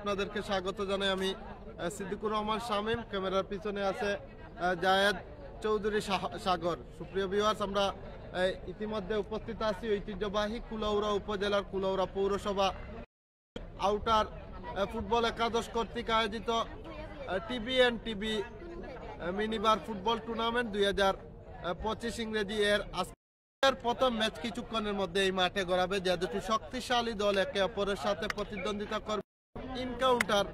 আপনাদেরকে স্বাগত জানাই। আমি সিদ্দিকুর রহমান শামীম, ক্যামেরার পিছনে আছে জায়েদ চৌধুরী সাগর। সুপ্রিয় ভিউয়ার্স, আমরা ইতিমধ্যে উপস্থিত আছি ঐতিহ্যবাহী কুলাউড়া উপজেলার কুলাউড়া পৌরসভা আউটার ফুটবল একাদশ কর্তৃক আয়োজিত টিবি মিনিবার ফুটবল টুর্নামেন্ট 2025 ইংরেজি এর আজকের প্রথম ম্যাচ কিছুক্ষণের মধ্যে এই মাঠে গড়াবে, যে দুটি শক্তিশালী দল একে অপরের সাথে প্রতিদ্বন্দ্বিতা করবে। ইনকাউন্টার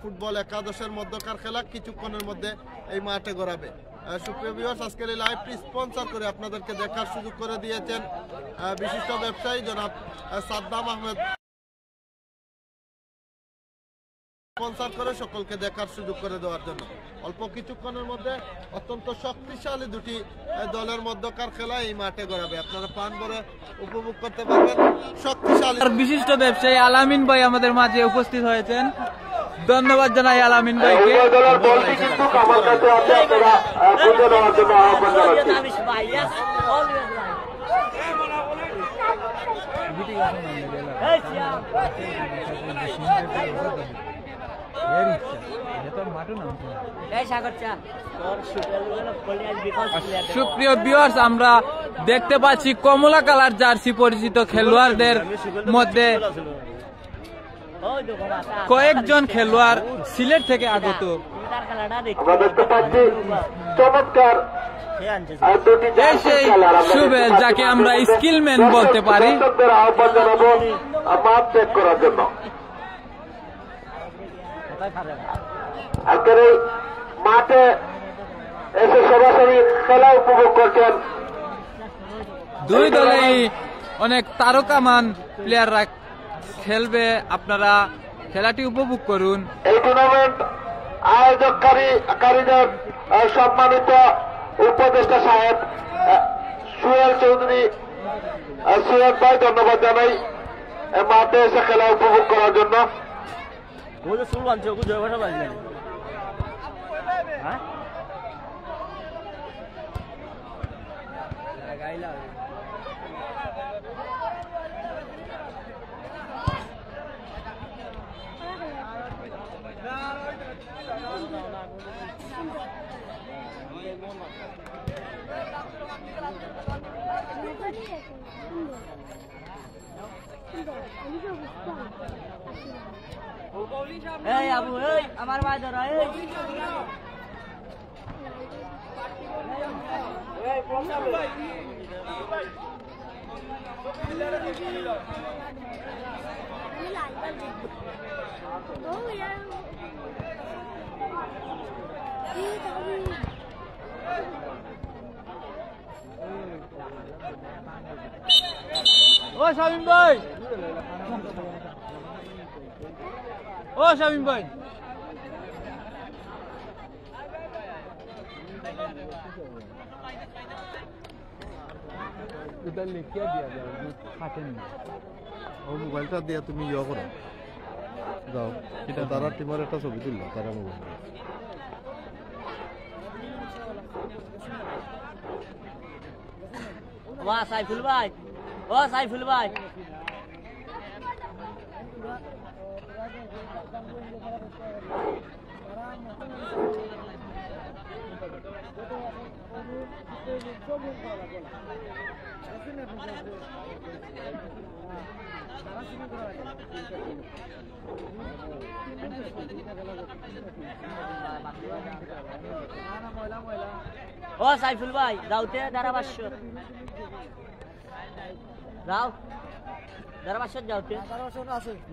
ফুটবল একাদশের মধ্যকার খেলা কিছুক্ষণের মধ্যে এই মাঠে গড়াবে। সুপ্রিয় ভিউয়ার্স, আজকের এই লাইভটি স্পন্সর করে আপনাদেরকে দেখার সুযোগ করে দিয়েছেন বিশিষ্ট ব্যবসায়ী জনাব সাদ্দাম আহমেদ। স্পন্সর করে সকলকে দেখার সুযোগ করে দেওয়ার জন্য অল্প কিছুক্ষণের মধ্যে অত্যন্ত শক্তিশালী দুটি দলের মধ্যকার খেলা এই মাঠে গড়াবে। আপনারা প্রাণ ভরে উপভোগ করতে পারবেন। শক্তিশালী বিশিষ্ট ব্যবসায়ী আলামিন ভাই আমাদের মাঝে উপস্থিত হয়েছেন, ধন্যবাদ জানাই আলামিন ভাইকে। সুপ্রিয় ভিউয়ার্স, আমরা দেখতে পাচ্ছি কমলা কালার জার্সি পরিচিত খেলোয়াড়দের মধ্যে কয়েকজন খেলোয়াড় সিলেট থেকে আগত। সেই সুবেল যাকে আমরা স্কিলম্যান বলতে পারি। আজকের এই মাঠে এসে সরাসরি খেলা উপভোগ করছেন দুই দলেই অনেক তারকামান প্লেয়াররা খেলবে, আপনারা খেলাটি উপভোগ করুন। এই টুর্নামেন্ট আয়োজককারীদের সম্মানিত উপদেষ্টা সাহেব সুহেল চৌধুরী, সুহেল ভাই ধন্যবাদ জানাই মাঠে এসে খেলা উপভোগ করার জন্য। এই আবু, এই আমার ভাই ধরো, এই ও শামীম ভাই, ও শামীম ভাই, মোবাইলটা দিয়ে তুমি ইয়ে করো, যাও তারা টিমের একটা ছবি তুললো তারা মোবাইল। বাহ সাইফুল ভাই, ও সাইফুল ভাই, ও সাইফুল ভাই যাওতে ধারাভাষ্য যাও, ধারাভাষ্য যাওতে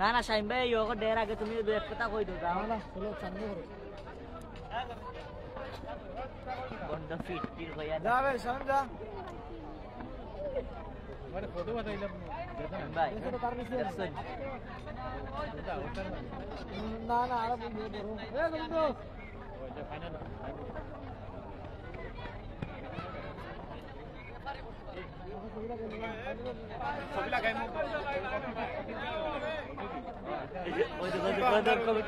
না না শাইম ভাই ইয়োগ ডের আগে তুমি দু এক কথা কই দাও। যাও না বন্ধ ফিট টির কইয়া যা ভাই শাইম যা মানে ফটো বানাইলাম ভাই না না আর বন্ধু এ বন্ধু ওই যে ফাইনাল ছবি লাগাই মু ওই যে গদর কবি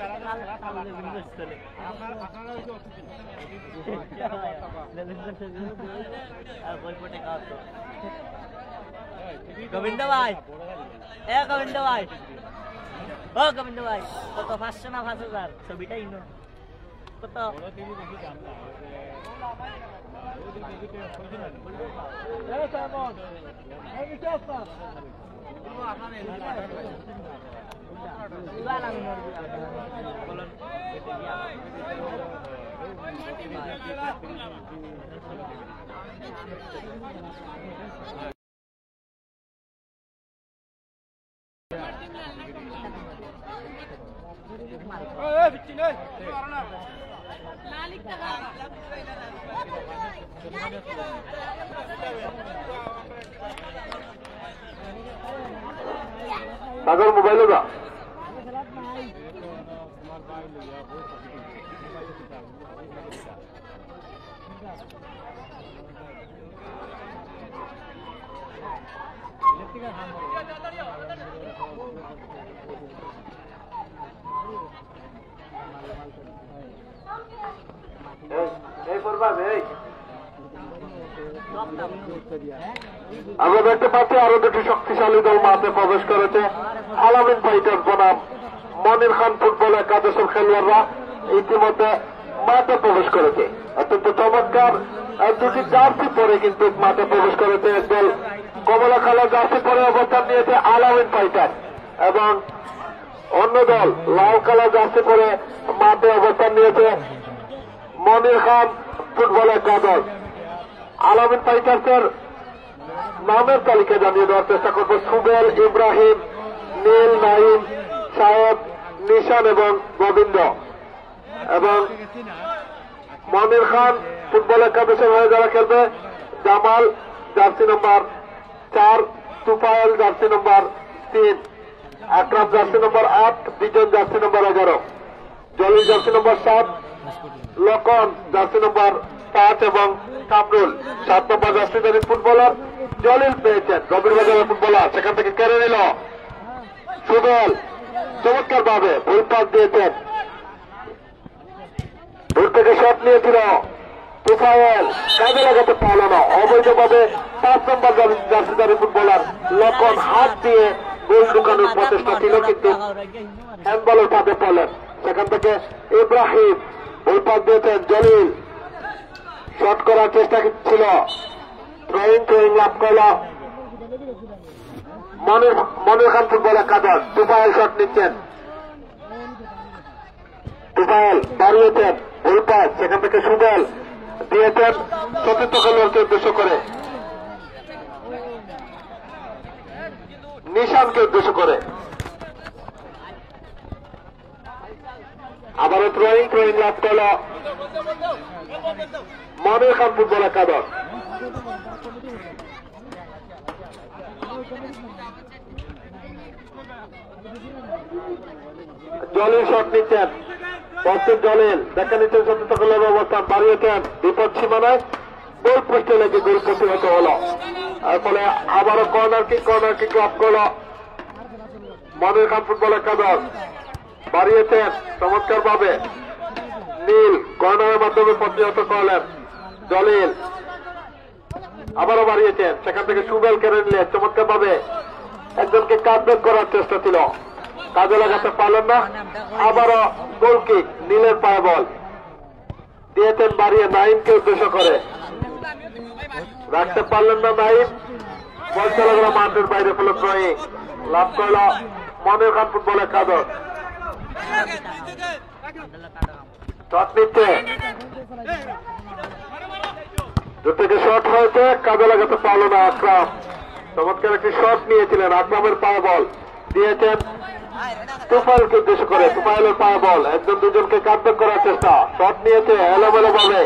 আপনারা কি আর বই পটে কাজ গোবিন্দ ভাই, এ গোবিন্দ ভাই ও গোবিন্দ ভাই কত 500 না 5000 ছবিটা ইনো কত সাগর মোবাইলে যা আমরা দেখতে পাচ্ছি আরো দুটি শক্তিশালী দল মাঠে প্রবেশ করেছে। আলামিন ফাইটার্স বনাম মনির খান ফুটবল একাদশের খেলোয়াড়রা ইতিমধ্যে মাঠে প্রবেশ করেছে। অত্যন্ত চমৎকার দুটি জার্সি পরে কিন্তু মাঠে প্রবেশ করেছে। একদল কমলা কালার জার্সি পরে অবস্থান নিয়েছে আলামিন ফাইটার এবং অন্য দল লাল কালার জার্সি পরে মাঠে অবস্থান নিয়েছে মনির খান ফুটবল একাদশ। আলামিন ফাইটার্সের নামের তালিকা জানিয়ে দেওয়ার চেষ্টা করবো। সুবেল, ইব্রাহিম, নীল, নাইম, সাহেব, নিশান এবং গোবিন্দ। এবং মনির খান ফুটবল একাদশের হয়ে যারা খেলবে Jamal jersey number 4, Tufayel jersey number 3, Akram jersey number 8, Bijon jersey number 11, Jalil jersey number 7, Lokon jersey number 5 এবং কামরুল 7 নম্বর জার্সিধারী ফুটবলার জলিল পেয়েছেন। রবির বাজারের ফুটবলার সেখান থেকে কেড়ে নিল সুবেল, চমৎকার ভাবে ভুল পাস দিয়েছেন। দূর থেকে শট নিয়েছিল তুফায়েল, কাজে লাগাতে পারল না। অবৈধভাবে 5 নম্বর জার্সিধারী ফুটবলার লকন হাত দিয়ে গোল ঢুকানোর প্রচেষ্টা ছিল, কিন্তু হ্যান্ডবলের ফাঁদে পড়লেন। সেখান থেকে ইব্রাহিম ভুল পাস দিয়েছেন। জলিল শট করার চেষ্টা ছিল, থ্রোয়িং লাভ করল মনির খান ফুটবল একাদশ। তুফায়েল শট নিচ্ছেন, তুফায়েল দাঁড়িয়েছেন, ভুল পাস। সেখান থেকে সুবেল দিয়েছেন চতুর্থ খেলোয়াড়কে উদ্দেশ্য করে, নিশানকে উদ্দেশ্য করে। আবারও থ্রোয়িং লাভ করল মনির খান ফুটবল একাদশ। জলিল শট নিচ্ছেন, প্রস্তুত জলিল দেখা নিচ্ছেন চতুর্থ খেলোয়াড়ের অবস্থান, বাড়িয়েছেন বিপদ সীমানায়, গোল পোস্টে লেগে গোল প্রতিহত হল। এর ফলে আবারও কর্নার কিক লাভ করল মনির খান ফুটবল একাদশ। বাড়িয়েছেন চমৎকার ভাবে নীল, কর্নারের মাধ্যমে প্রতিহত করলেন জলিল। আবারও বাড়িয়েছেন, সেখান থেকে সুবেল কেড়ে নিলেন চমৎকার ভাবে। একজনকে কাটব্যাক করার চেষ্টা ছিল, কাজে লাগাতে পারলেন না। আবারও গোল কিক, নীলের পায়ে বল দিয়েছেন বাড়িয়ে নাইমকে উদ্দেশ্য করে, রাখতে পারলেন না নাইম। বল চলে গেল মাঠের বাইরে, ফলে থ্রোয়িং লাভ করল মনির খান ফুটবল একাদশ। শট নিচ্ছে, দূর থেকে শট হয়েছে, কাজে লাগাতে পারল না আকরাম। চমৎকার একটি শট নিয়েছিলেন, আকরামের পায়ে বল দিয়েছেন তুফাইলকে উদ্দেশ্য করে, তুফাইলের পায়ে বল। একজন দুজনকে কাটব্যাক করার চেষ্টা, শট নিয়েছে এলোমেলো ভাবে,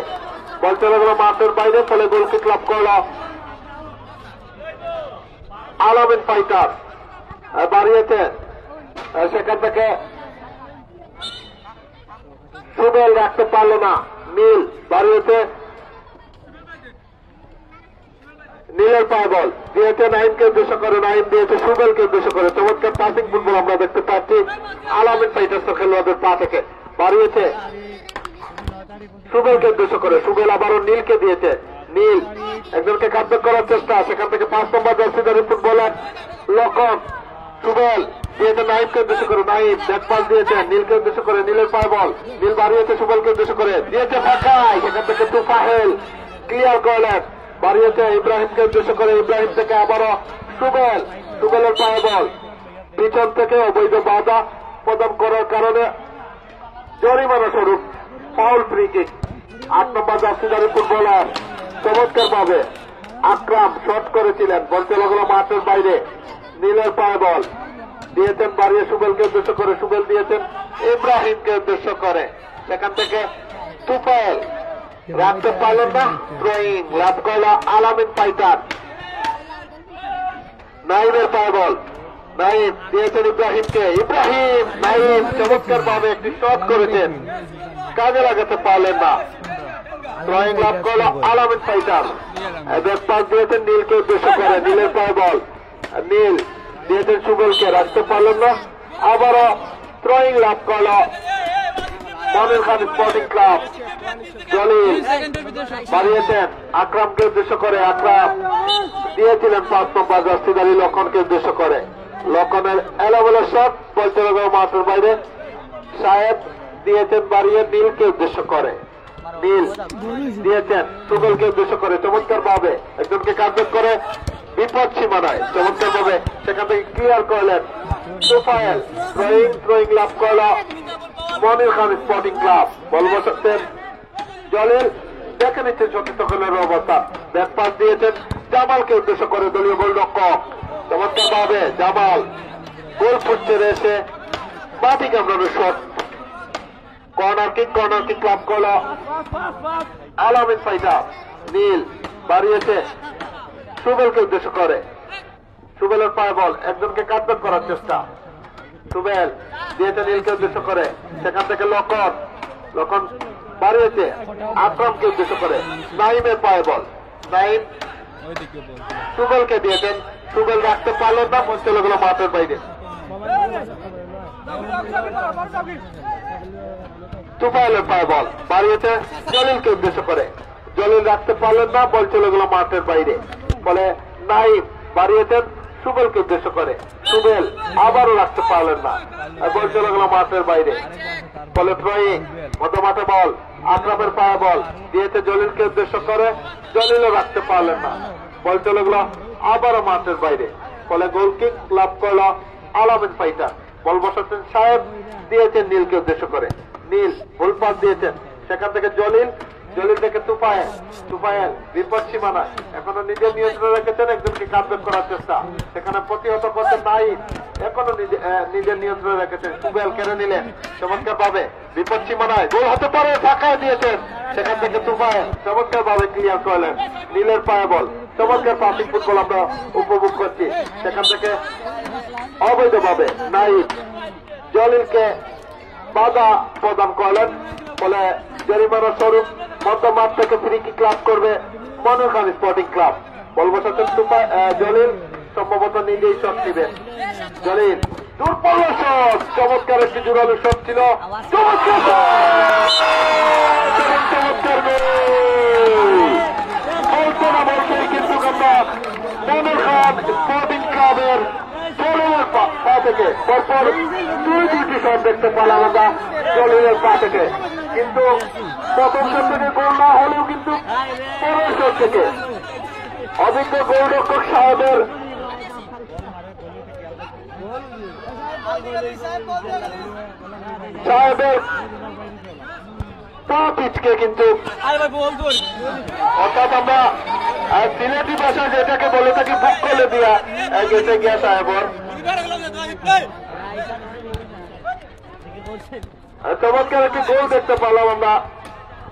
বল চলে গেল মাঠের বাইরে, ফলে গোল কিক লাভ করল আলামিন ফাইটার। বাড়িয়েছে, সেখান থেকে সুবেল রাখতে পারল না, নীল বাড়িয়েছে, নীলের পায়ে বল দিয়েছে নাইমকে উদ্দেশ্য করে, নাইম দিয়েছে সুবেলকে উদ্দেশ্য করে। চমৎকার পাসিং ফুটবল আমরা দেখতে পাচ্ছি আলামিন ফাইটার্সের খেলোয়াড়দের পা থেকে। বাড়িয়েছে সুবেলকে উদ্দেশ্য করে, সুবেল আবারও নীলকে দিয়েছে, নীল একজনকে কাটব্যাক করার চেষ্টা, সেখান থেকে 5 নম্বর জার্সিধারী ফুটবলার লকন, সুবেল দিয়েছেন নাইমকে উদ্দেশ্য করে, নাইম ব্যাক পাস দিয়েছেন নীলকে উদ্দেশ্য করে, নীলের পায়ে বল, নীল বাড়িয়েছে সুবলকে উদ্দেশ্য করে, দিয়েছে ফাঁকায়, সেখান থেকে তুফাহেল ক্লিয়ার করলেন, বাড়িয়েছে ইব্রাহিমকে উদ্দেশ্য করে, ইব্রাহিম থেকে আবারও সুবেল, সুবেলের পায়ে বল, পিছন থেকে অবৈধ বাধা প্রদান করার কারণে জরিমানা স্বরূপ ফাউল ফ্রি কিক। 8 নম্বর জার্সিধারী ফুটবলার চমৎকার ভাবে আকরাম শট করেছিলেন, বল চলে গেল মাঠের বাইরে, নীলের পায়ে বল দিয়েছেন বাড়িয়ে সুবেলকে উদ্দেশ্য করে, সুবেল দিয়েছেন ইব্রাহিমকে উদ্দেশ্য করে, সেখান থেকে তুফাইল রাখতে পারলেন না, থ্রোয়িং লাভ করল আলামিন ফাইটার। নাইমের পায়ে বল, নাইম দিয়েছেন ইব্রাহিমকে, ইব্রাহিম নাইম চমৎকার ভাবে একটি শট করেছেন, কাজে লাগাতে পারলেন না, থ্রোয়িং লাভ করল আলামিন ফাইটার। ব্যাক পাস দিয়েছেন নীলকে উদ্দেশ্য করে, নীলের পায়ে বল, নীল দিয়েছেন সুবেলকে, রাখতে পারলেন না, আবারও থ্রোয়িং লাভ করল মনির খান স্পোর্টিং ক্লাব। জলিল বাড়িয়েছেন আকরামকে উদ্দেশ্য করে, আকরাম দিয়েছিলেন 5 নম্বর জার্সিধারী লক্ষণকে উদ্দেশ্য করে, লক্ষণের এলোমেলো শট, বল চলে গেল মাঠের বাইরে, সাহেব দিয়েছেন বাড়িয়ে নীলকে উদ্দেশ্য করে, নীল দিয়েছেন সুবেলকে উদ্দেশ্য করে, চমৎকার ভাবে একজনকে কাটব্যাক করে বিপদ সীমানায় চমৎকার ভাবে সেখান থেকে ক্লিয়ার করলেন তুফাইল, থ্রোয়িং লাভ করল মনির খান স্পোর্টিং ক্লাব। বল বসাচ্ছেন জলিল, দেখে নিচ্ছেন সতীর্থ খেলার অবস্থা, ব্যাক পাস দিয়েছেন জামালকে উদ্দেশ্য করে, দলীয় গোলরক্ষক চমৎকার ভাবে জামাল গোল ফুটছে এসে বাতি কামড়ানো শট, কর্নার কিক লাভ করল আলামিন ফাইটার। নীল বাড়িয়েছে সুবেলকে উদ্দেশ্য করে, সুবেলের পায়ে বল, একজনকে কাটব্যাক করার চেষ্টা, সুবেল দিয়েছে নীলকে উদ্দেশ্য করে, সেখান থেকে লক্ষণ বাড়িয়েছে আকরামকে উদ্দেশ্য করে, নাইমের পায়ে বল, নাইম সুবেলকে দিয়েছেন, সুবেল রাখতে পারলেন না, মন চলে গেল মাঠের বাইরে, তুফাইলের পায়ে বল বাড়িয়েছে জলিলকে উদ্দেশ্য করে, জলিল রাখতে পারলেন না, বল চলে গেল মাঠের বাইরে, ফলে নাইম বাড়িয়েছেন সুবেলকে উদ্দেশ্য করে, সুবেল আবারও রাখতে পারলেন না, বল চলে গেল মাঠের বাইরে, ফলে থ্রোয়িং মধ্য মাঠে বল, আকরামের পায়ে বল দিয়েছে জলিলকে উদ্দেশ্য করে, জলিলও রাখতে পারলেন না, বল চলে গেল আবারও মাঠের বাইরে, ফলে গোল কিক লাভ করল আলামিন ফাইটার। বল বসাচ্ছেন সাহেব, দিয়েছেন নীলকে উদ্দেশ্য করে, নীল ভুল পাস দিয়েছেন, সেখান থেকে জলিল থেকে তুফাইল বিপদ সীমানা, এখনো নিজের নিয়ন্ত্রণে রেখেছেন, একজনকে কাটব্যাক করার চেষ্টা, সেখানে প্রতিহত করছেন নাইম, এখনো নিজের নিয়ন্ত্রণে রেখেছেন, সুবেল কেড়ে নিলেন চমৎকার ভাবে, বিপদ সীমানায় গোল হতে পারে, ফাঁকায় দিয়েছেন, সেখান থেকে তুফাইল চমৎকার ভাবে ক্লিয়ার করলেন, নীলের পায়ে বল, চমৎকার পাসিং ফুটবল আমরা উপভোগ করছি, সেখান থেকে অবৈধভাবে নাইম জলিলকে বাধা প্রদান করলেন, ফলে জরিমানা স্বরূপ মধ্য মাঠ থেকে ফ্রি কিক লাভ করবে মনির খান স্পোর্টিং ক্লাব। বল বসাচ্ছেন জলিল, সম্ভবত নিজেই শট দিবেন, জলিল দুর্বল শট, চমৎকার একটি জোরালো শট ছিল, চমৎকার বলতে না বলতেই কিন্তু আমরা মনির খান স্পোর্টিং ক্লাবের জলিলের পা থেকে পরপর দুইটি শট দেখতে পেলাম আমরা জলিলের পা থেকে, কিন্তু প্রথম শট থেকে গোল না হলেও কিন্তু পরের শট থেকে অভিজ্ঞ গোলরক্ষক সাহেবের পা পিচকে কিন্তু, অর্থাৎ আমরা সিলেটি ভাষা যেটাকে বলে থাকি বুক করে দিয়া গেছে গিয়া সাহেবর, চমৎকার একটি গোল দেখতে পেলাম আমরা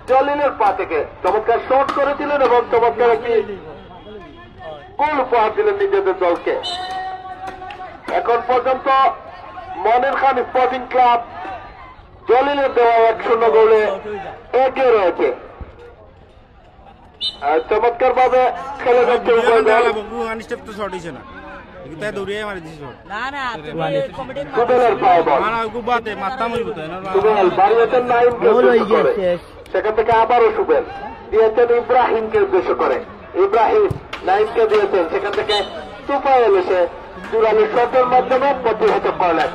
জলিলের পা থেকে, চমৎকার শট করেছিলেন এবং চমৎকার একটি গোল উপহার দিলেন নিজেদের দলকে। এখন পর্যন্ত মনির খান স্পোর্টিং ক্লাব জলিলের দেওয়া 1-0 গোলে এগিয়ে রয়েছে, চমৎকার ভাবে খেলে যাচ্ছে উভয় দল। সুবেলের পায়ে বল, সুবেল বাড়িয়েছেন নাইমকে উদ্দেশ্য করে, সেখান থেকে আবারও সুবেল দিয়েছেন ইব্রাহিমকে উদ্দেশ্য করে, ইব্রাহিম নাইমকে দিয়েছেন, সেখান থেকে তুফাইল এসে জোরালো শটের মাধ্যমে প্রতিহত করলেন।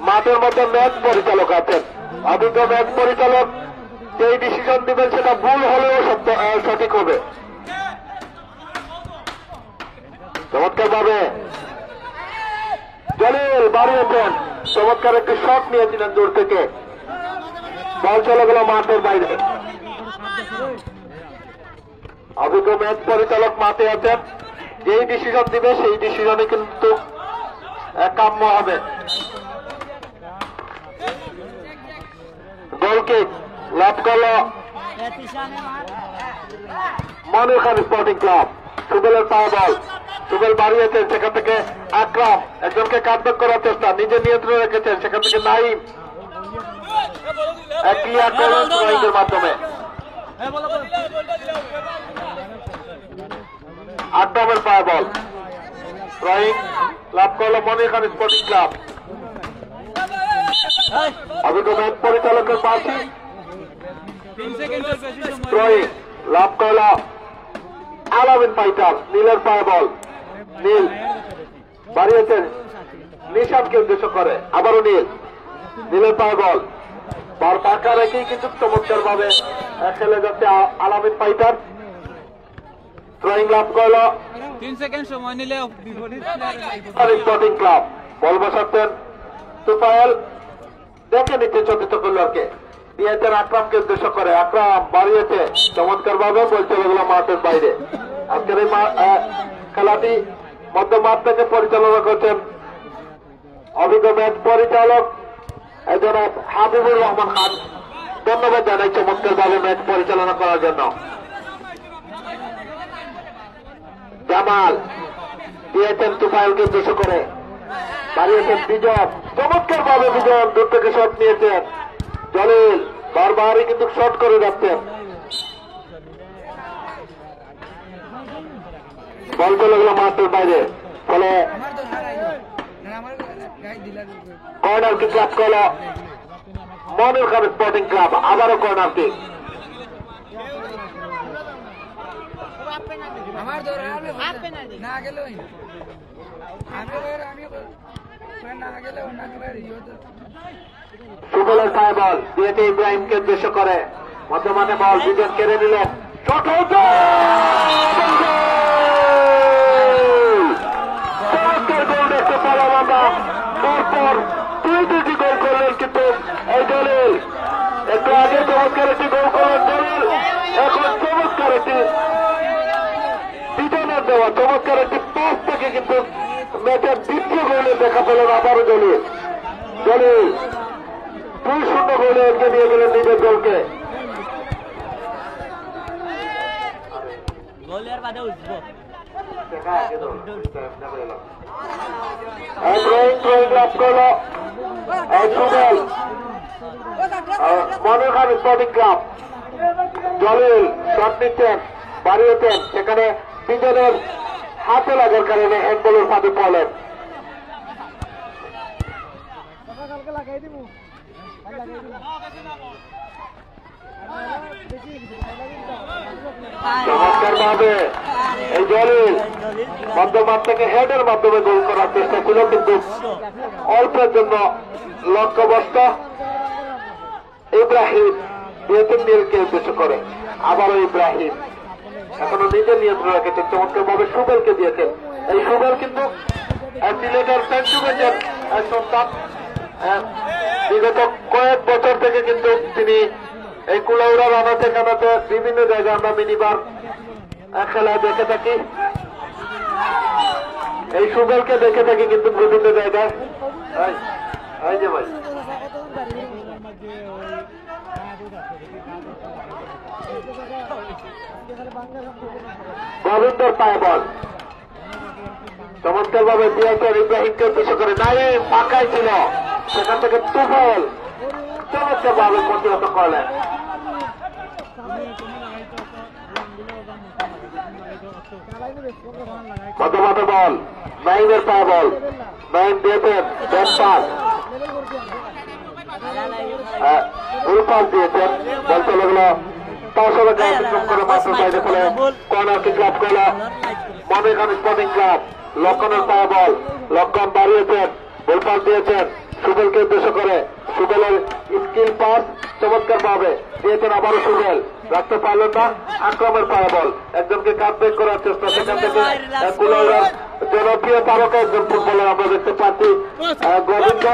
মাঠের মধ্যে ম্যাচ পরিচালক আছেন, অভিজ্ঞ ম্যাচ পরিচালক যেই ডিসিশন দিবেন সেটা ভুল হলেও সঠিক হবে। চমৎকার ভাবে জলিল বাড়িয়েছেন, চমৎকার একটি শট নিয়েছিলেন দূর থেকে, বল চলে গেল মাঠের বাইরে। অভিজ্ঞ ম্যাচ পরিচালক মাঠে আছেন, যেই ডিসিশন দিবে সেই ডিসিশনে কিন্তু কাম্য হবে। গোল কিক লাভ করল মনির খান স্পোর্টিং ক্লাব। সুবেলের পায়ে বল, সুবেল বাড়িয়েছেন, সেখান থেকে আকরাম একজনকে কাটব্যাক করার চেষ্টা, নিজে নিয়ন্ত্রণে রেখেছেন, সেখান থেকে নাইম ক্লিয়ার করলেন থ্রোয়িংয়ের মাধ্যমে। আকরামের পায়ে বল, থ্রোয়িং লাভ করলো মনির খান স্পোর্টিং ক্লাব। অভিজ্ঞ ম্যাচ পরিচালকের পাশে থ্রোয়িং লাভ করল আলামিন ফাইটার। নীলের পায়ে বল, নীল বাড়িয়েছেন নিশানকে উদ্দেশ্য করে, আবারও নীলের পায়ে বল, বার পাকা রেখেই কিন্তু চমৎকার ভাবে খেলে যাচ্ছে আলামিন ফাইটার। থ্রোয়িং লাভ করল 3 সেকেন্ড সময় নিলে স্পোর্টিং ক্লাব। বল বসাচ্ছেন তুফাইল, দেখে নিচ্ছে চতুর্থ খেলোয়াড়কে, দিয়েছেন আকরামকে উদ্দেশ্য করে, আকরাম বাড়িয়েছে চমৎকার ভাবে, বল চলে গেল মাঠের বাইরে। আজকের এই খেলাটি মধ্য মাঠ থেকে পরিচালনা করছেন অভিজ্ঞ ম্যাচ পরিচালক জনাব হাবিবুর রহমান খান। ধন্যবাদ জানাই চমৎকার ভাবে ম্যাচ পরিচালনা করার জন্য। জামাল দিয়েছেন তুফাইলকে উদ্দেশ্য করে, বাড়িয়েছেন বিজয়, চমৎকার ভাবে বিজয় দূর থেকে শট নিয়েছেন। জলিল বারবারই কিন্তু শট করে যাচ্ছেন, বল চলে গেল মাঠের বাইরে, ফলে কর্নার কিক লাভ করল মনির খান স্পোর্টিং ক্লাব। আবারও কর্নার কিক, সুবলের পায়ে বল দিয়েছে ইব্রাহিমকে উদ্দেশ্য করে, মধ্যমানে বল বিজন কেড়ে নিলেন, শট হয়েছে, চমৎকার গোল দেখতে পেলাম আমরা। পরপর 2-2টি গোল করলেন কিন্তু এই জলিল, একটু আগে চমৎকার একটি গোল করলেন জলিল, এখন চমৎকার একটি বিজনের দেওয়া চমৎকার একটি পাস থেকে কিন্তু ম্যাচের দ্বিতীয় গোলে দেখা পেলেন আবারও জলিল। 2-0 গোলে এগিয়ে নিয়ে গেলেন নিজের দলকে। লাভ করল Monir Khan sporting club. Jalil shot নিচ্ছেন, বাড়িয়েছেন, সেখানে বিজনের হাতে লাগার কারণে হ্যান্ডবলের ফাঁদে পড়লেন। চমৎকার ভাবে এই জলিল মধ্যমাঠ থেকে হেডের মাধ্যমে গোল করার চেষ্টা ছিল, কিন্তু অল্পের জন্য লক্ষ্যভ্রষ্ট। ইব্রাহিম দিয়েছেন নীলকে উদ্দেশ্য করে, আবারও ইব্রাহিম এখনো নিজের নিয়ন্ত্রণ রেখেছেন, চমৎকার ভাবে সুবেলকে দিয়েছেন। এই সুবেল কিন্তু সিলেটের পেন্টুমেন্টের সন্তান, বিগত কয়েক বছর থেকে কিন্তু তিনি এই কুলাউড়া রানাতে কানাতে বিভিন্ন জায়গায় আমরা মিনিবার খেলা দেখে থাকি, এই সুবেলকে দেখে থাকি কিন্তু বিভিন্ন জায়গায়। এই যে ভাই গোবিন্দর পায়ে বল, চমৎকার ভাবে দিয়েছেন ইব্রাহিমকে উদ্দেশ্য করে, নাইম ফাঁকাই ছিল, সেখান থেকে তুফাইল চমৎকার ভাবে প্রতিহত করলেন। মধ্যমাঠে বল, নাইমের পায়ে বল, নাইম দিয়েছেন ব্যাক পাস, ভুল পাস দিয়েছেন, বল চলে গেল পাঁচশো অতিক্রম করে মাঠের বাইরে ফেলে কর্নার কিক লাভ করল মনির খান স্পোর্টিং ক্লাব। লক্ষণের পায়ে বল, লক্ষণ বাড়িয়েছেন, বল পাস দিয়েছেন সুবেলকে উদ্দেশ্য করে, সুবেলের স্কিল পাস চমৎকার ভাবে দিয়েছেন আবারও সুবেল, রাখতে পারলেন না, আক্রমের পায়ে বল, একজনকে কাট ব্রেক করার চেষ্টা, সেখান থেকে কুলাউড়ার জনপ্রিয় তারকা একজন ফুটবলার আমরা দেখতে পাচ্ছি গোবিন্দ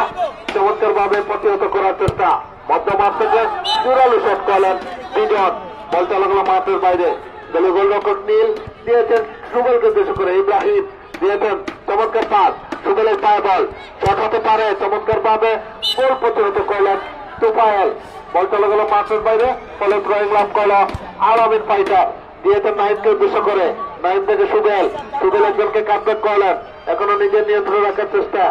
চমৎকার ভাবে প্রতিহত করার চেষ্টা, মধ্যমাঠ থেকে জোরালো শট করলেন বিজন, বল চলে গেল মাঠের বাইরে, দলীয় গোলরক্ষক নীল দিয়েছেন সুবেলকে উদ্দেশ্য করে, ইব্রাহিম দিয়েছেন চমৎকার পাস, সুবেলের পায়ে বল শট হতে পারে, চমৎকার ভাবে গোল প্রতিহত করলেন তুফায়েল, বল চলে গেল মাঠের বাইরে, ফলে থ্রোয়িং লাভ করল আলামিন ফাইটার, দিয়েছেন নাইমকে উদ্দেশ্য করে, নাইম থেকে সুবেল, সুবেল একজনকে কাটব্যাক করলেন, এখনো নিজের নিয়ন্ত্রণ রাখার চেষ্টা,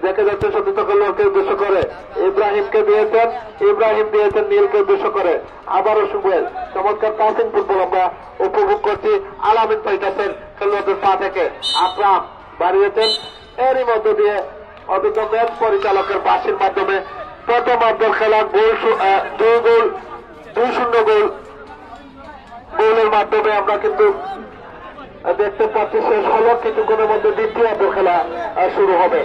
দেখে যাচ্ছে সতীর্থ খেলোয়াড়কে উদ্দেশ্য করে, ইব্রাহিমকে দিয়েছেন, ইব্রাহিম দিয়েছেন নীলকে উদ্দেশ্য করে, আবারও সুবেল, চমৎকার পাসিং ফুটবল আমরা উপভোগ করছি আলামিন ফাইটার্সের খেলোয়াড়দের পা থেকে, আকরাম বাড়িয়েছেন, এরই মধ্য দিয়ে অভিজ্ঞ ম্যাচ পরিচালকের বাসির মাধ্যমে প্রথমার্ধের খেলা গোল 2-0 গোলের মাধ্যমে আমরা কিন্তু দেখতে পাচ্ছি শেষ হলো, কিছুক্ষণের মধ্যে দ্বিতীয়ার্ধ খেলা শুরু হবে।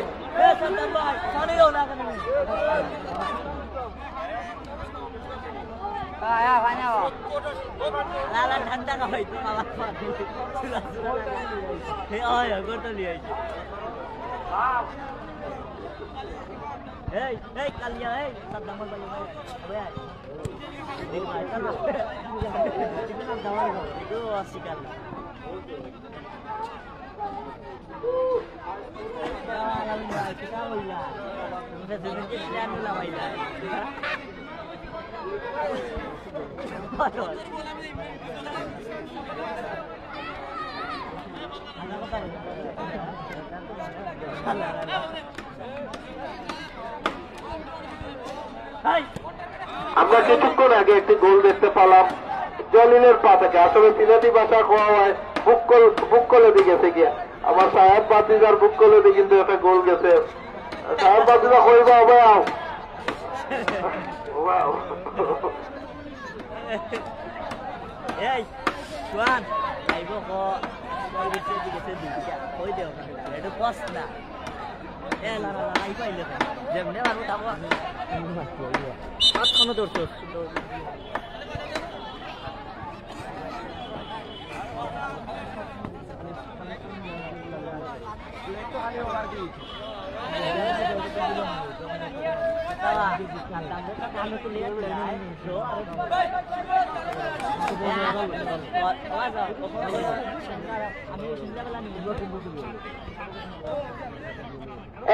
আমরা কিছুক্ষণ আগে একটি গোল দেখতে পেলাম জলিলের পা থেকে, আসলে সিলেটি ভাষা কোয়া হয় বুক কলে দিয়ে গেছে গিয়ে, আমার সাহেব বাতিজার বুক কলে দিয়ে কিন্তু একটা গোল গেছে, সাহেব বাতিজা কইবা হবে যেমনি পারবো তারপর ধরছো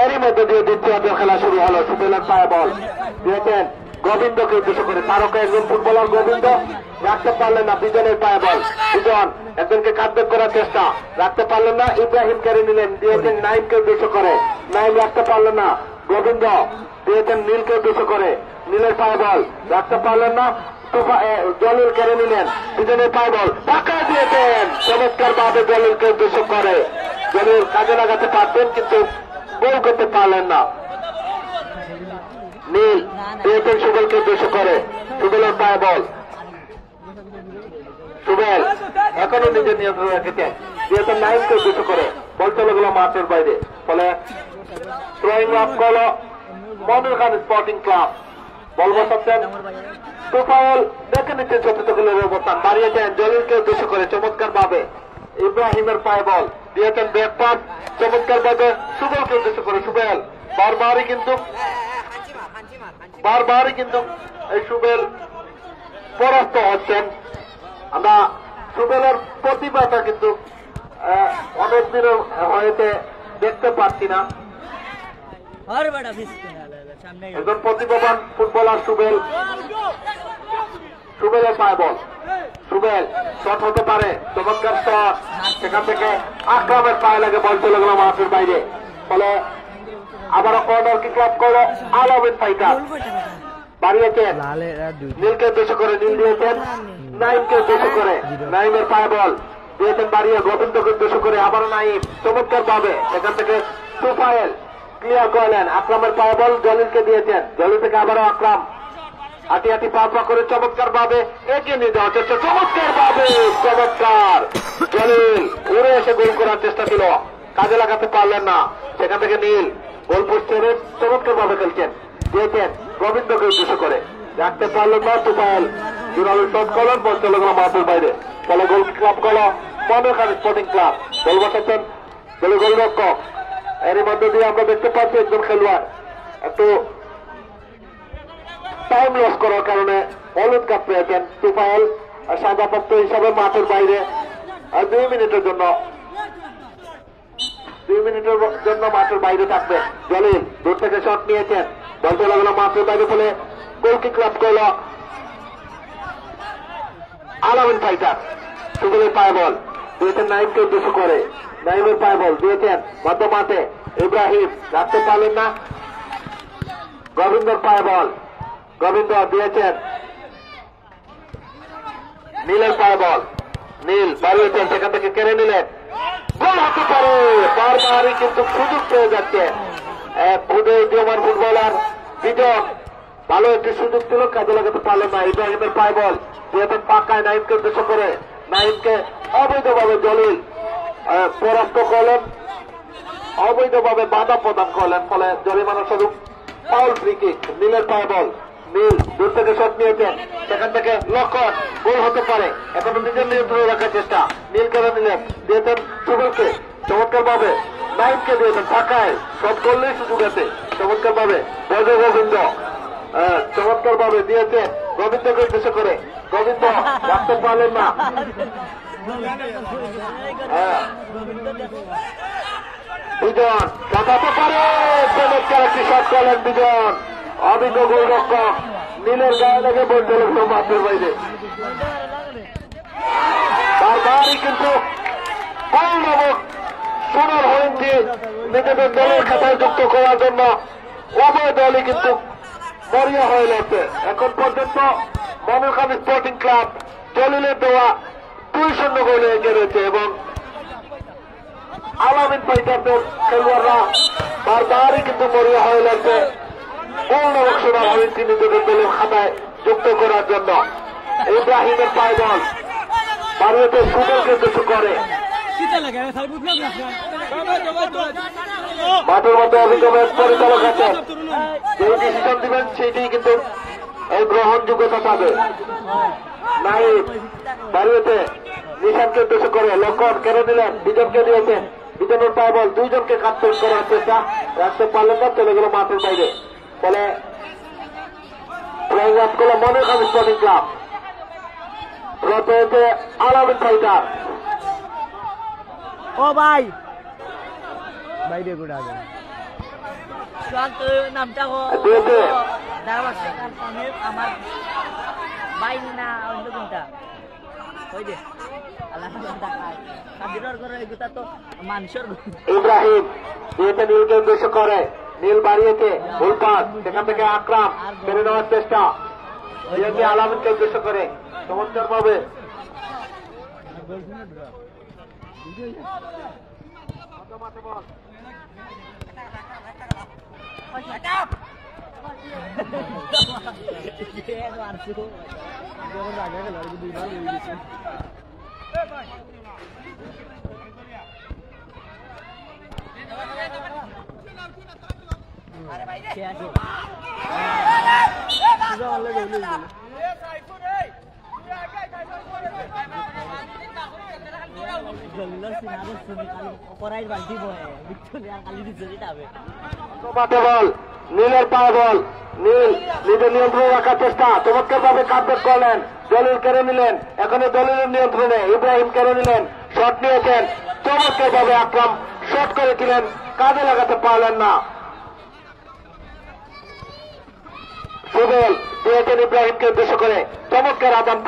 এরই মধ্যে দিয়ে দ্বিতীয়ার্ধের খেলা শুরু হলো, সুবেলের পায়ে বল দিয়েছেন গোবিন্দকে উদ্দেশ্য করে, তারকা একজন ফুটবলার গোবিন্দ রাখতে পারলেন না, বিজনের পায়ে বল, বিজন একজনকে কাটব্যাক করার চেষ্টা, রাখতে পারলেন না, ইব্রাহিম কেড়ে নিলেন, দিয়েছেন নাইমকে উদ্দেশ্য করে, নাইম রাখতে পারলেন না, গোবিন্দ দিয়েছেন নীলকে উদ্দেশ্য করে, নীলের পায়ে বল রাখতে পারলেন না, জলিল কেড়ে নিলেন, বিজনের পায়ে বল টাকা দিয়েছেন, চমৎকার ভাবে জলিলকে উদ্দেশ্য করে, জলিল কাজে লাগাতে পারতেন কিন্তু গোল করতে পারলেন না, নীল দিয়েছেন সুবেলকে উদ্দেশ্য করে, সুবেলের পায়ে বল, সুবেল এখনো নিজের নিয়ন্ত্রণ রেখেছেন, দিয়েছেন নাইমকে উদ্দেশ্য করে, বল চলে গেল মাঠের বাইরে, ফলে থ্রোয়িং লাভ করল মনির খান স্পোর্টিং ক্লাব, বল বসাচ্ছেন তুফায়েল, দেখে নিচ্ছেন সতীর্থ খেলোয়াড়ের অবস্থান, বাড়িয়েছেন জলিলকে উদ্দেশ্য করে চমৎকার ভাবে, ইব্রাহিমের পায়ে বল দিয়েছেন ব্যাক পাস চমৎকার ভাবে সুবেলকে উদ্দেশ্য করে, সুবেল বারবারই কিন্তু এই সুবেল পরাস্ত হচ্ছেন, আমরা সুবেলের প্রতিভাটা কিন্তু অনেকদিনও হয়েছে দেখতে পাচ্ছি না, একজন প্রতিভাবান ফুটবলার সুবেল, সুবেলের পায়ে বল, সুবেল শট হতে পারে, চমৎকার শট, সেখান থেকে আকরামের পায়ে লাগে, বল চলে গেল মাঠের বাইরে, ফলে আবারও কর্নার কিক লাভ করল আলামিন ফাইটার, বাড়িয়েছেন নীলকে উদ্দেশ্য করে, নীল দিয়েছেন নাইমকে উদ্দেশ্য করে, নাইমের পায়ে বল দিয়েছেন বাড়িয়ে গোবিন্দকে উদ্দেশ্য করে, আবারও নাইম চমৎকার ভাবে এখান থেকে তুফায়েল ক্লিয়ার করলেন, আকরামের পায়ে বল জলিলকে দিয়েছেন, জলিল থেকে আবারও আকরাম হাঁটি হাঁটি পা করে চমৎকার ভাবে এগিয়ে নিয়ে যাওয়ার চেষ্টা, চমৎকার ভাবে, চমৎকার জলিল উড়ে এসে গোল করার চেষ্টা ছিল, কাজে লাগাতে পারলেন না। সেখান থেকে নীল গোল পোস্ট ছেড়ে চমৎকার ভাবে খেলছেন, দিয়েছেন গোবিন্দকে উদ্দেশ্য করে, রাখতে পারলেন না। তুফাইল জোরালো শট করলেন, বল চলে গেল মাঠের বাইরে। ফলে গোল ক্লাব করলো মনির খান স্পোর্টিং ক্লাব। গোল বসাচ্ছেন গোলরক্ষক। এরই মধ্যে দিয়ে আমরা দেখতে পাচ্ছি একজন খেলোয়াড় একটু টাইম লস করার কারণে হলুদ কার্ড পেয়েছেন। তুফাইল সাজাপ্রাপ্ত হিসাবে মাঠের বাইরে 2 মিনিটের জন্য মাঠের বাইরে থাকবে। জলিল দূর থেকে শট নিয়েছেন, বল চলে গেল মাঠের বাইরে, ফলে গোলকি ক্লাব করল আলামিন ফাইটার। সুবলের পায়ে বল দিয়েছেন নাইমকে উদ্দেশ্য করে, নাইমের পায়ে বল দিয়েছেন মধ্য মাঠে ইব্রাহিম, রাখতে পারলেন না। গোবিন্দর পায়ে বল, গোবিন্দ দিয়েছেন নীলের পায়ে বল, নীল বাড়িয়েছেন, সেখান থেকে কেড়ে নিলেন, গোল হতে পারে। বারবারই কিন্তু সুযোগ পেয়ে যাচ্ছে উদীয়মান ফুটবলার বিজন, ভালো একটি সুযোগ ছিল, কাজে লাগাতে পারলেন না। ইব্রাহিমের পায়ে বল দিয়েছেন পাকায় নাইমকে উদ্দেশ্য করে, নাইমকে অবৈধভাবে জলিল পরাস্ত করলেন, অবৈধভাবে বাধা প্রদান করলেন, ফলে জরিমানা স্বরূপ ফাউল ফ্রি কিক। নীলের পায়ে বল, নীল দূর থেকে শট নিয়েছেন, সেখান থেকে লক্ষ্য গোল হতে পারে, এখন নিজের নিয়ন্ত্রণে রাখার চেষ্টা, নীল করে নিলেন, দিয়েছেন সুবলকে, চমৎকার ভাবে নাইমকে দিয়েছেন ফাঁকায়, শট করলেই সুযোগ আছে, চমৎকার ভাবে গোবিন্দ চমৎকার ভাবে দিয়েছেন গোবিন্দকে উদ্দেশ্য করে, গোবিন্দ রাখতে পারলেন না। বিজন কাটাতে পারে, চমৎকার একটি শট করলেন বিজন, অভিজ্ঞ গোলরক্ষক, নীলের গায়ে লেগে বল চলে গেল মাঠের বাইরে। বারবারই কিন্তু গোল নামক সোনার হরিণকে নিজেদের দলের খাতায় যুক্ত করার জন্য উভয় দলই কিন্তু মরিয়া হয়ে গেছে। এখন পর্যন্ত মনির খান স্পোর্টিং ক্লাব জলিলের দেওয়া 2-0 গোলে এগিয়ে রয়েছে এবং আলামিন ফাইটারদের খেলোয়াড়রা বারবারই কিন্তু মরিয়া হয়ে গেছে গোল নামক সোনার হরিণকে নিজেদের দলের খাতায় যুক্ত করার জন্য। ইব্রাহিমের পায়ে বল বাড়িতে সুবলকে উদ্দেশ্য করে, মাঠের মধ্যে অভিজ্ঞ পরিচালক আছেন, যেই ডিসিশন দিবেন সেইটি কিন্তু এই গ্রহণযোগ্যতা পাবে। নাইম বাড়িতে নিশানকে উদ্দেশ্য করে লক্ষণ কেড়ে দিলেন, বিজনকে দিয়েছেন, বিজনের পায়ে বল, দুইজনকে কাটপিট করার চেষ্টা, রাখতে পারলেন না, চলে গেল মাঠের বাইরে। ফলে ফ্লাইং আপ করলো মনির খান স্পোর্টিং ক্লাব, রত হয়েছে আলামিন ফাইটার। ও ভাই বাইরে গুড়া নামটা আমার ভাই না অন্য কোনটা ওই যে ইব্রাহিম দিয়েছে নীলকে উদ্দেশ্য করে, নীল বাড়িয়েছে উল্পাত, সেখান থেকে আকরাম কেড়ে নেওয়ার চেষ্টা, দিয়েছে আলামিনকে উদ্দেশ্য করে, চমৎকার ভাবে নীলের পায়ে বল, নীল নিজের নিয়ন্ত্রণে রাখার চেষ্টা, চমৎকার ভাবে কাটব্যাক করলেন, দলিল কেড়ে নিলেন, এখানে দলিলের নিয়ন্ত্রণে ইব্রাহিম কেড়ে নিলেন, শট নিয়েছেন, চমৎকার ভাবে আকরাম শট করেছিলেন, কাজে লাগাতে পারলেন না। সুবল দিয়েছেন ইব্রাহিমকে উদ্দেশ্য করে, চমৎকার আদান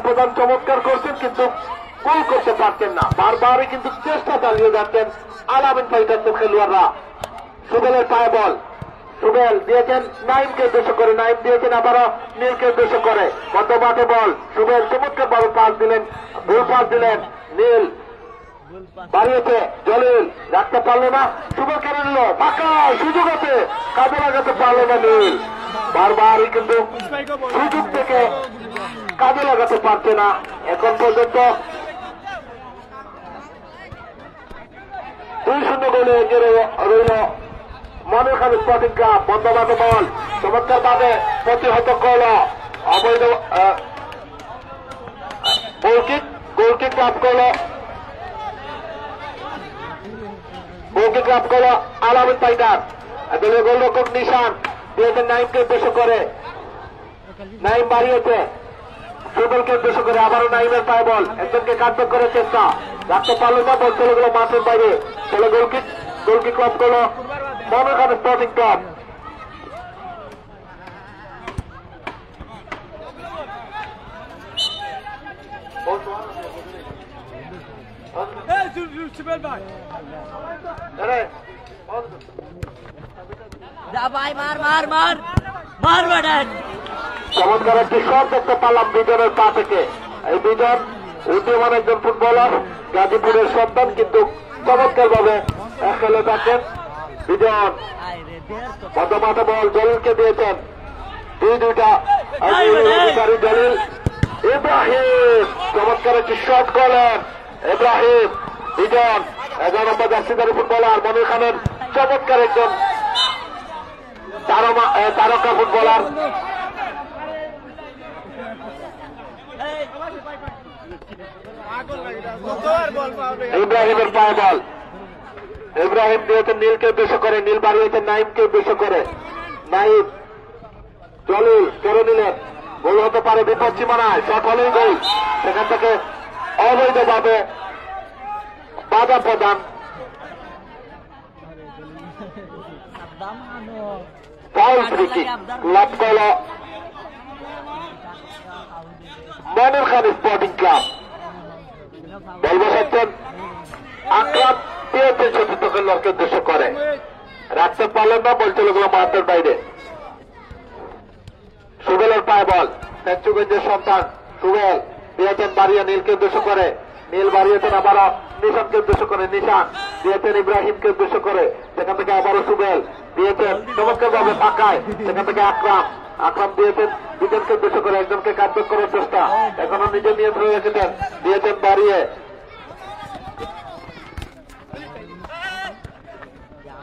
প্রদান চমৎকার করছেন, কিন্তু গোল করতে পারতেন না, বারবারই কিন্তু চেষ্টা চালিয়ে যাচ্ছেন আলামিন ফাইটারদের খেলোয়াড়রা। সুবেলের পায়ে বল, সুবেল দিয়েছেন নাইমকে উদ্দেশ্য করে, নাইম দিয়েছেন আবারও নীলকে উদ্দেশ্য করে, মধ্য মাঠে বল, সুবেল চমৎকার ভাবে পাস দিলেন, ভুল পাস দিলেন, নীল বাড়িয়েছে জলিল, রাখতে পারলো না, সুযোগ কেড়ে নিল, ফাঁকা সুযোগ আছে, কাজে লাগাতে পারলো না নীল। বারবারই কিন্তু সুযোগ থেকে কাজে লাগাতে পারছে না এখন পর্যন্ত। 2-0 গোলে এগিয়ে রইল মনির খান স্পোর্টিং ক্লাব। বন্ধবাদ বল চমৎকার ভাবে প্রতিহত করল অবৈধ গোলকিক লাভ করলো, গোলকিক লাভ করলো আলামিন ফাইটার। দলীয় গোলরক্ষক নিশান দিয়েছেন নাইমকে উদ্দেশ্য করে, নাইম বাড়িয়েছে সুবলকে উদ্দেশ্য করে, আবারও নাইমের পায়ে বল, একজনকে কাটব্যাক করার চেষ্টা, রাখতে পারলো না, বল চলে গেল মাঠের বাইরে। চলে গোলকিক লাভ করলো মনির খান স্পোর্টিং ক্লাব। চমৎকার একটি শট দেখতে পারলাম বিজনের পা থেকে। এই বিজন উদীয়মান একজন ফুটবলার, গাজীপুরের সন্তান, কিন্তু চমৎকার ভাবে খেলে থাকেন বিজন। মধ্যমাঠে বল জলিলকে দিয়েছেন, দুইটা অধিকারী জলিল। ইব্রাহিম চমৎকার একটি শট করলেন ইব্রাহিম। বিজন 11 নম্বর জার্সিধারী ফুটবলার মনির খানের চমৎকার একজন তারকা ফুটবলার। ইব্রাহিমের পায়ে বল, ইব্রাহিম দিয়েছেন নীলকে উদ্দেশ্য করে, নীল বাড়িয়েছেন নাইমকে উদ্দেশ্য করে, নাইম জলিল কেড়ে নিলেন, গোল হতে পারে বিপদ সীমানায়, শট হলেই গোল। সেখান থেকে অবৈধভাবে বাধা প্রদান, ফাউল ফ্রি কিক লাভ করল মনির খান স্পোর্টিং ক্লাব। বল বসাচ্ছেন আকরাম, দিয়েছেন সতীর্থ খেলোয়াড়কে উদ্দেশ্য করে, রাখতে পারলেন না, বল চলে গেল মাঠের বাইরে। সুবেলের পায়ে বল, সেঞ্চুগঞ্জের সন্তান সুবেল দিয়েছেন বাড়িয়ে নীলকে উদ্দেশ্য করে, নীল বাড়িয়েছেন আবারও নিশানকে উদ্দেশ্য করে, নিশান দিয়েছেন ইব্রাহিমকে উদ্দেশ্য করে, সেখান থেকে আবারও সুবেল দিয়েছেন চমৎকার ভাবে ফাঁকায়, সেখান থেকে আকরাম দিয়েছেন বিজনকে উদ্দেশ্য করে, একজনকে কাটব্যাক করার চেষ্টা, এখনো নিজের নিয়ন্ত্রণে রেখেছেন, দিয়েছেন বাড়িয়ে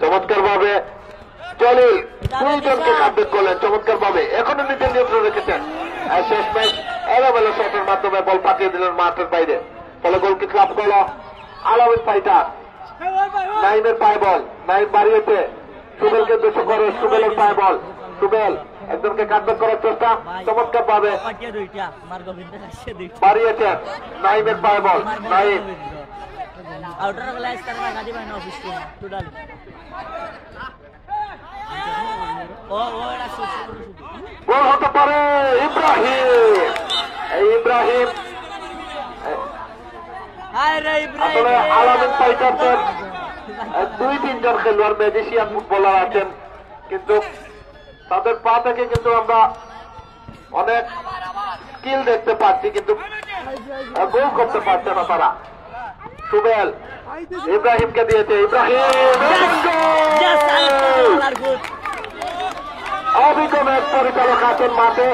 চমৎকার ভাবে জলিল দুইজনকে কাটব্যাক করলেন চমৎকার ভাবে, এখনো নিজের নিয়ন্ত্রণে রেখেছেন। শেষ ম্যাচ এলোমেলো শটের মাধ্যমে বল পাঠিয়ে দিলেন মাঠের বাইরে। ফলে গোলকিক লাভ করল আলামিন ফাইটার। নাইমের পায়ে বল, নাইম বাড়িয়েছে সুবেলকে উদ্দেশ্য করে, সুবেলের পায়ে বল, সুবেল একজনকে কাটব্যাক করার চেষ্টা, চমৎকার ভাবে বাড়িয়েছেন নাইমের পায়ে বল, নাইম গোল হতে পারে ইব্রাহিম। আসলে আলামিন ফাইটারদের 2-3 জন খেলোয়াড় ম্যাজিশিয়ান ফুটবলার আছেন, কিন্তু তাদের পা থেকে কিন্তু আমরা অনেক স্কিল দেখতে পাচ্ছি, কিন্তু গোল করতে পারছে না তারা। সুবেল ইব্রাহিমকে দিয়েছে, ইব্রাহিম অভিজ্ঞ ম্যাচ পরিচালক আছেন মাঠে,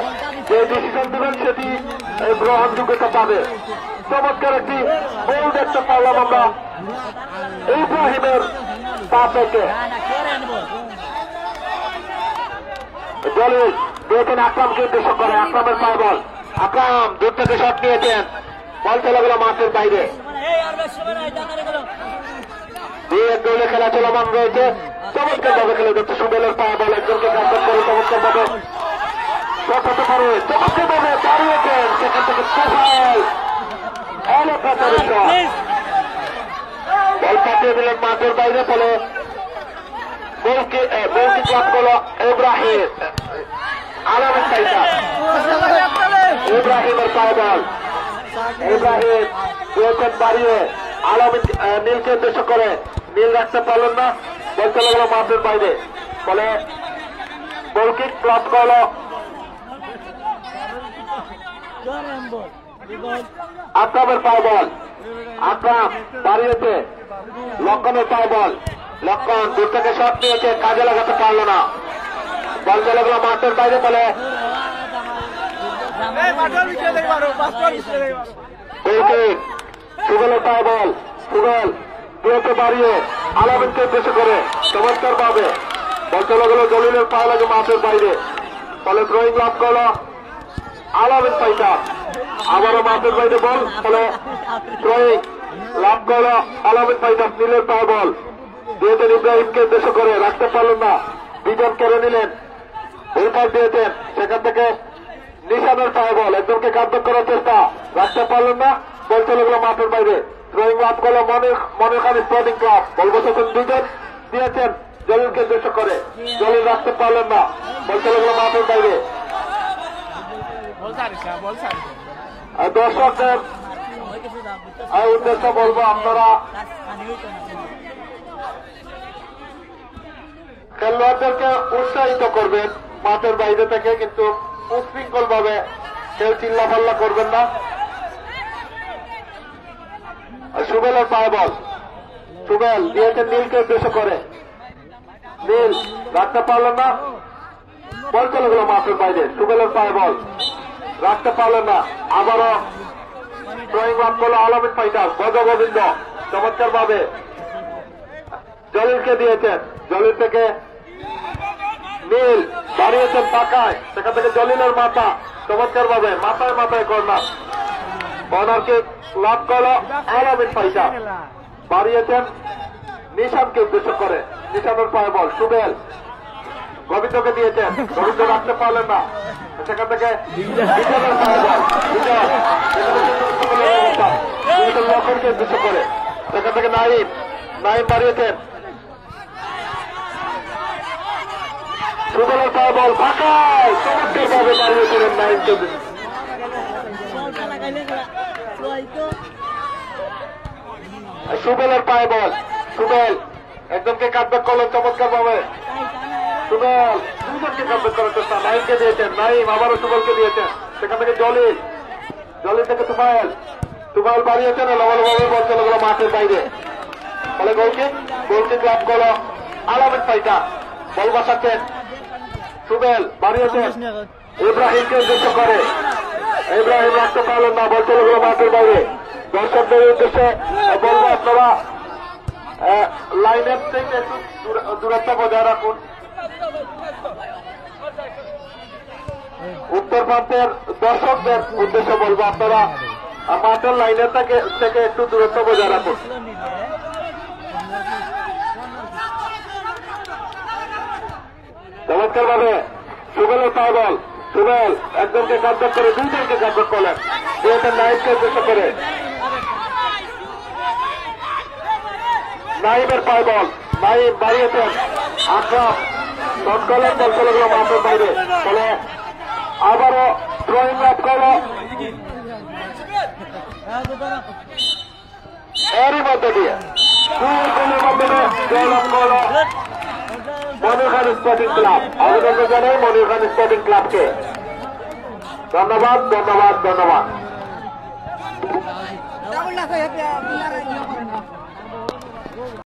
যে ডিসিশন দিবেন সেটি গ্রহণযোগ্যতা পাবে। চমৎকার একটি গোল দেখতে পারলাম আমরা ইব্রাহিমের পা থেকে। জলিল দিয়েছেন আকরামকে উদ্দেশ্য করে, আকরামের পায়ে বল, আকরাম দূর থেকে শট নিয়েছেন, বল চলে গেল মাঠের বাইরে। গোলে খেলা চলমান রয়েছে, চমৎকার ভাবে খেলে যাচ্ছে সুবেলের পায়ে বল, একজনকে কাটব্যাক করে চমৎকার ভাবে শট হতে পারে, চমৎকার ভাবে দাঁড়িয়েছেন, সেখান থেকে বল পাঠিয়ে দিলেন মাঠের বাইরে। ফলে গোলকিক লাভ করল ইব্রাহিম। আলামিন ফাইটার, ইব্রাহিমের পায়ে বল, ইব্রাহিম দিয়েছেন বাড়িয়ে, আলামিন নীলকে উদ্দেশ্য করে, নীল রাখতে পারলেন না, বল চলে গেল মাঠের বাইরে। ফলে গোলকিক লাভ করল আকরামের পায়ে বল, আকরাম দাঁড়িয়েছে, লক্ষণের পায় বল, লক্ষণ দূর থেকে শট নিয়েছে, কাজে লাগাতে পারলো না, বল চলে গেল মাঠের বাইরে। বলে সুগলের পায় বল, সুগল দিয়েছে বাড়িয়ে আলামিনকে উদ্দেশ্য করে চমৎকার পাবে, বল চলে গেল জলিলের পায়ে লাগে মাঠের বাইরে। ফলে থ্রোয়িং লাভ করলো আলামিন পাইটা, আবারও মাঠের বাইরে বল, ফলে থ্রোয়িং লাভ করলো আলামিন পাইটা। নীলের পায়ে বল দিয়েছেন ইব্রাহিমকে উদ্দেশ্য করে, রাখতে পারলেন না, বিজন কেড়ে নিলেন, উল্পাস দিয়েছেন, সেখান থেকে নিশানের পায়ে বল, একজনকে কাটব্যাক করার চেষ্টা, রাখতে পারলেন না, বল চলে গেল মাঠের বাইরে। থ্রোয়িং লাভ করলো মনির খান স্পোর্টিং ক্লাব, বল বসেছেন দুজন, দিয়েছেন জলিলকে উদ্দেশ্য করে, জলিল রাখতে পারলেন না, বল চলে গেল মাঠের বাইরে। দর্শকদের উদ্দেশ্য বলবো, আপনারা খেলোয়াড়দেরকে উৎসাহিত করবেন মাঠের বাইরে থেকে, কিন্তু উশৃঙ্খল ভাবে কেউ চিল্লাপাল্লা করবেন না। সুবেলের পায়ে বল, সুবেল দিয়েছেন নীলকে উদ্দেশ্য করে, নীল রাখতে পারলেন না, বল চলে গেল মাঠের বাইরে। সুবেলের পায়ে বল, রাখতে পারলেন না, আবারও ড্রয়িং লাভ করলো আলামিন ফাইটার, গজগোবিন্দ চমৎকার ভাবে জলিলকে দিয়েছেন, জলিল থেকে নীল দাঁড়িয়েছেন পাকায়, সেখান থেকে জলিলের মাথা চমৎকার ভাবে মাথায় মাথায় কর্নার, কর্নারকে লাভ করলো আলামিন ফাইটার, বাড়িয়েছেন নিশানকে উদ্দেশ্য করে, নিশানের পায়ে বল, সুবেল গোবিন্দকে দিয়েছেন, গোবিন্দ রাখতে পারলেন না, সেখান থেকে বিজয়ের পায়ে বল, বিজয় লক্ষণকে উদ্দেশ্য করে, সেখান থেকে নাইম বাড়িয়েছেন, সুবেলের পায়ে বল ফাঁকায় চমৎকার ভাবে বাড়িয়েছিলেন নাইমকে। সুবেলের পায়ে বল, সুবেল একজনকে কাটব্যাক করলেন চমৎকার ভাবে, সুবেল দুজনকে কাটব্যাক করার চেষ্টা, নাইমকে দিয়েছেন, নাইম আবারও সুবেলকে দিয়েছেন, সেখান থেকে জলিল থেকে তুফাইল বাড়িয়েছেন, লবলভাবে বল চলে গেল মাঠের বাইরে। ফলে গোলকিক লাভ করলো আলামিন ফাইটার, বল বসাচ্ছেন সুবেল, বাড়িয়েছেন ইব্রাহিমকে উদ্দেশ্য করে, ইব্রাহিম রাখতে পারলেন না, বল চলে গেল মাঠের বাইরে। দর্শকদের উদ্দেশ্যে বলবো, আপনারা লাইনের থেকে একটু দূরত্ব বজায় রাখুন। উত্তর প্রান্তের দর্শকদের উদ্দেশ্যে বলবো, আপনারা মাঠের লাইনের থেকে একটু দূরত্ব বজায় রাখুন। চমৎকার ভাবে সুবেলের পায়ে বল, সুবেল একজনকে কাটব্যাক করে দুইজনকে কাটব্যাক করলেন, দিয়েছেন নাইমকে উদ্দেশ্য করে, নাইমের পায়ে বল, নাইম বাড়িয়েছেন, আকরাম শট করলেন, বল চলে গেল মাঠের বাইরে। ফলে আবারও থ্রোয়িং লাভ করলো, এরই মধ্যে দিয়ে দুই গোলের মাধ্যমে জয় লাভ করলো মনির খান স্পোর্টিং ক্লাব। অভিনন্দন জানাই মনির খান স্পোর্টিং ক্লাবকে, ধন্যবাদ ধন্যবাদ ধন্যবাদ।